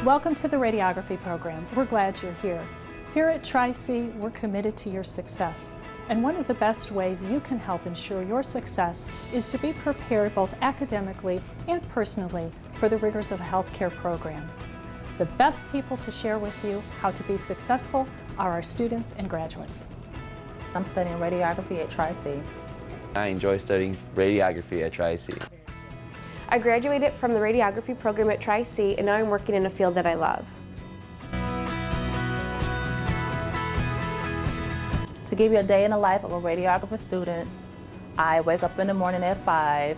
Welcome to the radiography program. We're glad you're here. Here at Tri-C, we're committed to your success. And one of the best ways you can help ensure your success is to be prepared both academically and personally for the rigors of a healthcare program. The best people to share with you how to be successful are our students and graduates. I'm studying radiography at Tri-C. I enjoy studying radiography at Tri-C. I graduated from the radiography program at Tri-C, and now I'm working in a field that I love. To give you a day in the life of a radiographer student, I wake up in the morning at 5,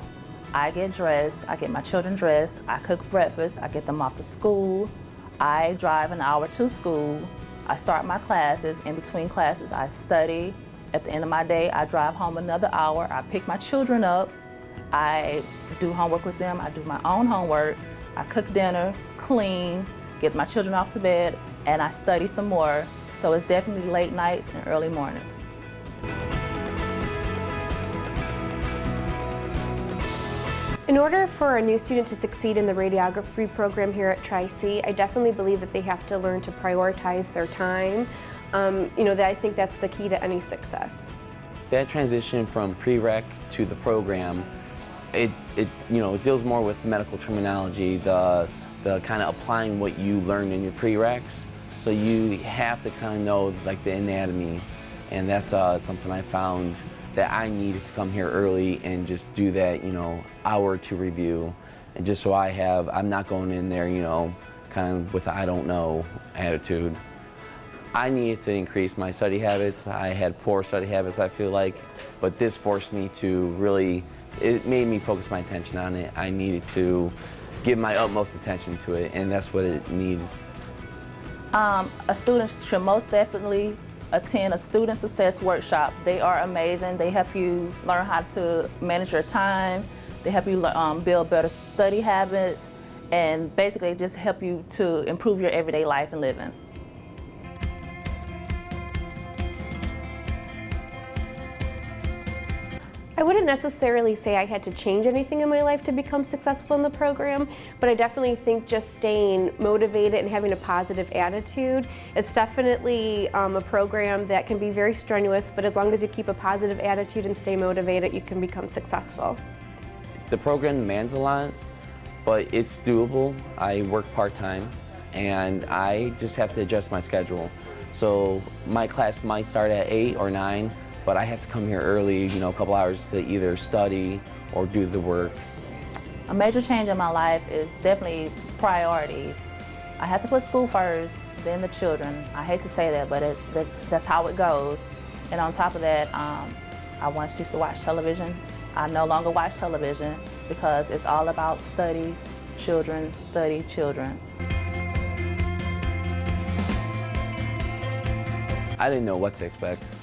I get dressed, I get my children dressed, I cook breakfast, I get them off to school, I drive an hour to school, I start my classes, in between classes I study, at the end of my day I drive home another hour, I pick my children up, I do homework with them, I do my own homework, I cook dinner, clean, get my children off to bed, and I study some more. So it's definitely late nights and early mornings. In order for a new student to succeed in the radiography program here at Tri-C, I definitely believe that they have to learn to prioritize their time. I think that's the key to any success. That transition from prereq to the program, it deals more with the medical terminology, the kind of applying what you learned in your prereqs. So you have to kind of know like the anatomy, and that's something I found that I needed to come here early and just do that, hour or two review, and just so I'm not going in there, kind of with a I don't know attitude. I needed to increase my study habits. I had poor study habits, I feel like, but this forced me to really, it made me focus my attention on it. I needed to give my utmost attention to it, and that's what it needs. A student should most definitely attend a student success workshop. They are amazing. They help you learn how to manage your time. They help you build better study habits, and basically just help you to improve your everyday life and living. I wouldn't necessarily say I had to change anything in my life to become successful in the program, but I definitely think just staying motivated and having a positive attitude. It's definitely a program that can be very strenuous, but as long as you keep a positive attitude and stay motivated, you can become successful. The program demands a lot, but it's doable. I work part-time, and I just have to adjust my schedule. So my class might start at 8 or 9, but I have to come here early, a couple hours to either study or do the work. A major change in my life is definitely priorities. I had to put school first, then the children. I hate to say that, but that's how it goes. And on top of that, I once used to watch television. I no longer watch television because it's all about study, children, study, children. I didn't know what to expect,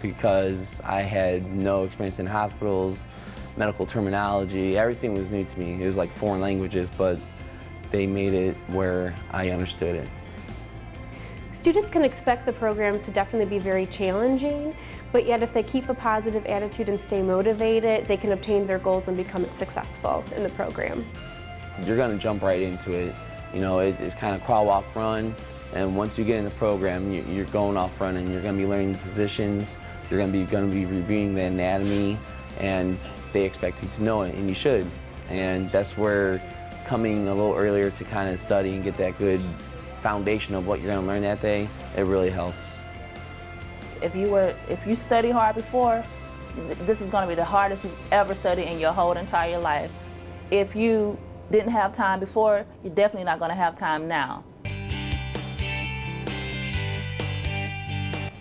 because I had no experience in hospitals, medical terminology, everything was new to me. It was like foreign languages, but they made it where I understood it. Students can expect the program to definitely be very challenging, but yet if they keep a positive attitude and stay motivated, they can obtain their goals and become successful in the program. You're gonna jump right into it. It's kind of crawl, walk, run. And once you get in the program, you're going off running. You're going to be learning positions. You're going to be reviewing the anatomy, and they expect you to know it, and you should. And that's where coming a little earlier to kind of study and get that good foundation of what you're going to learn that day, it really helps. If you study hard before, this is going to be the hardest you've ever studied in your whole entire life. If you didn't have time before, you're definitely not going to have time now.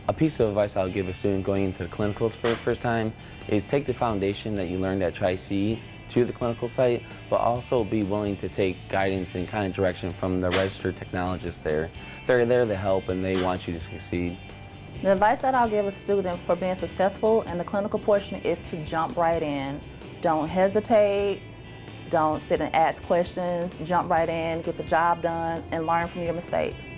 A piece of advice I'll give a student going into the clinicals for the first time is take the foundation that you learned at Tri-C to the clinical site, but also be willing to take guidance and kind of direction from the registered technologists there. They're there to help, and they want you to succeed. The advice that I'll give a student for being successful in the clinical portion is to jump right in. Don't hesitate, don't sit and ask questions, jump right in, get the job done, and learn from your mistakes.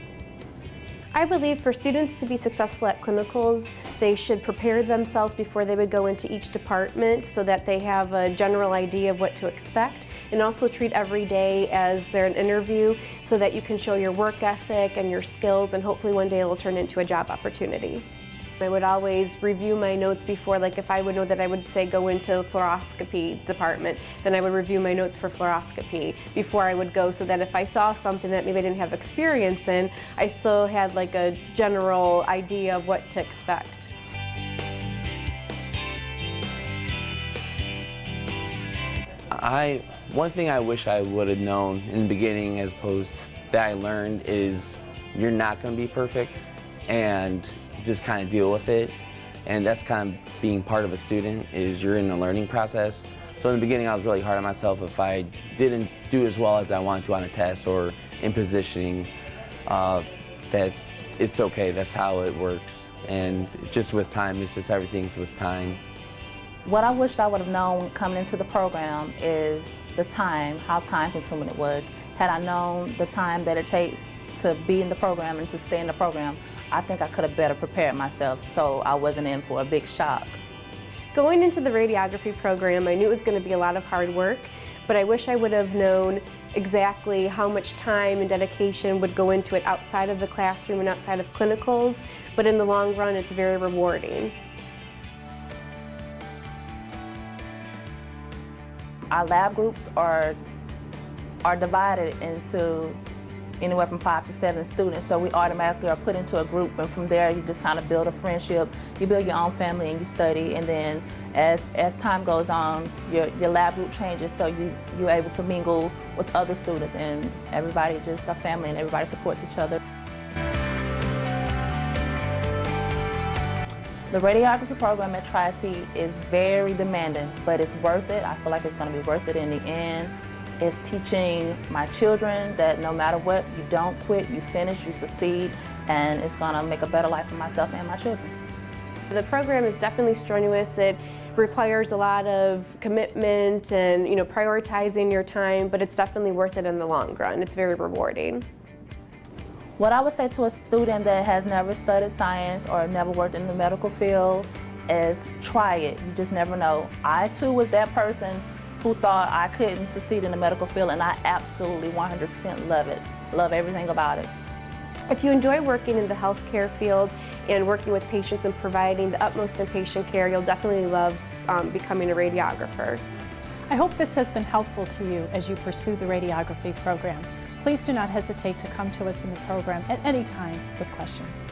I believe for students to be successful at clinicals, they should prepare themselves before they would go into each department so that they have a general idea of what to expect, and also treat every day as they're an interview so that you can show your work ethic and your skills, and hopefully one day it will turn into a job opportunity. I would always review my notes before, like if I would know that I would say go into fluoroscopy department, then I would review my notes for fluoroscopy before I would go, so that if I saw something that maybe I didn't have experience in, I still had like a general idea of what to expect. One thing I wish I would have known in the beginning, as opposed that I learned, is you're not going to be perfect, and just kind of deal with it. And that's kind of being part of a student, is you're in the learning process. So in the beginning I was really hard on myself if I didn't do as well as I wanted to on a test or in positioning. It's okay, that's how it works. And just with time, it's just everything's with time. What I wished I would have known coming into the program is the time, how time consuming it was. Had I known the time that it takes to be in the program and to stay in the program, I think I could have better prepared myself so I wasn't in for a big shock. Going into the radiography program, I knew it was going to be a lot of hard work, but I wish I would have known exactly how much time and dedication would go into it outside of the classroom and outside of clinicals, but in the long run it's very rewarding. Our lab groups are divided into anywhere from 5 to 7 students, so we automatically are put into a group, and from there you just kind of build a friendship, you build your own family, and you study, and then as time goes on, your lab group changes, so you're able to mingle with other students, and everybody just a family, and everybody supports each other. The radiography program at Tri-C is very demanding, but it's worth it. I feel like it's going to be worth it in the end. It's teaching my children that no matter what, you don't quit, you finish, you succeed, and it's going to make a better life for myself and my children. The program is definitely strenuous. It requires a lot of commitment and prioritizing your time, but it's definitely worth it in the long run. It's very rewarding. What I would say to a student that has never studied science or never worked in the medical field is try it. You just never know. I too was that person who thought I couldn't succeed in the medical field, and I absolutely 100% love it. Love everything about it. If you enjoy working in the healthcare field and working with patients and providing the utmost in patient care, you'll definitely love becoming a radiographer. I hope this has been helpful to you as you pursue the radiography program. Please do not hesitate to come to us in the program at any time with questions.